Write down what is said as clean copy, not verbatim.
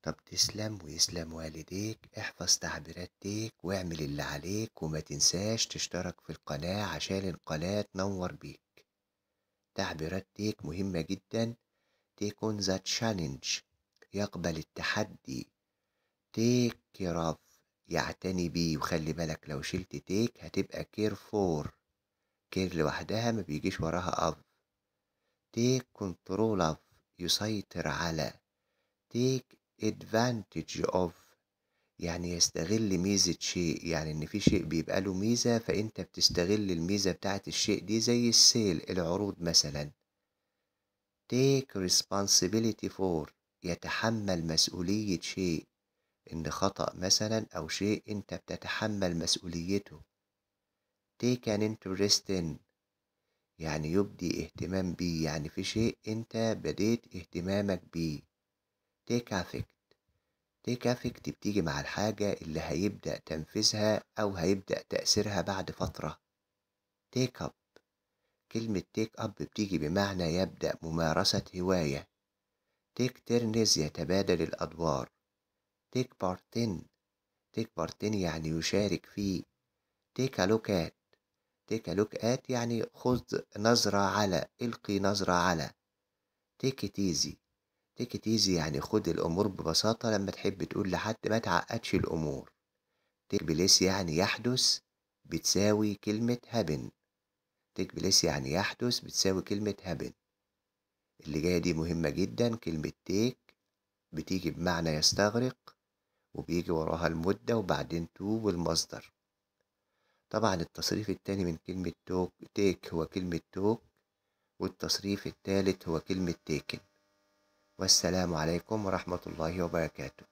طب تسلم ويسلم والديك. احفظ تعبيرات تيك واعمل اللي عليك، وما تنساش تشترك في القناة عشان القناة تنور بيك. تعبيرات تيك مهمة جدا. take on the challenge، يقبل التحدي. take care of، يعتني بيه. وخلي بالك لو شلت take هتبقى care for. care لوحدها ما بيجيش وراها of. take control of، يسيطر على. take advantage of، يعني يستغل ميزة شيء، يعني إن في شيء بيبقى له ميزة فأنت بتستغل الميزة بتاعة الشيء دي، زي السيل العروض مثلا. take responsibility for، يتحمل مسؤولية شيء، إن خطأ مثلا أو شيء أنت بتتحمل مسؤوليته. take an interest in، يعني يبدي اهتمام بيه، يعني في شيء أنت بديت اهتمامك بيه. take affect، take affect بتيجي مع الحاجة اللي هيبدأ تنفيذها أو هيبدأ تأثيرها بعد فترة. take up، كلمة take up بتيجي بمعنى يبدأ ممارسة هواية. take turns، يتبادل الأدوار. take part in، take part in يعني يشارك فيه. take a look at، take a look at يعني خذ نظرة على، القي نظرة على. take it easy، take it easy يعني خد الأمور ببساطة لما تحب تقول لحد ما تعقدش الأمور. take place يعني يحدث، بتساوي كلمة happen. take place يعني يحدث بتساوي كلمة happen. اللي جاية دي مهمة جدا. كلمة take بتيجي بمعنى يستغرق، وبيجي وراها المدة وبعدين to والمصدر. طبعا التصريف التاني من كلمة توك تيك هو كلمة توك، والتصريف التالت هو كلمة تيكن. والسلام عليكم ورحمة الله وبركاته.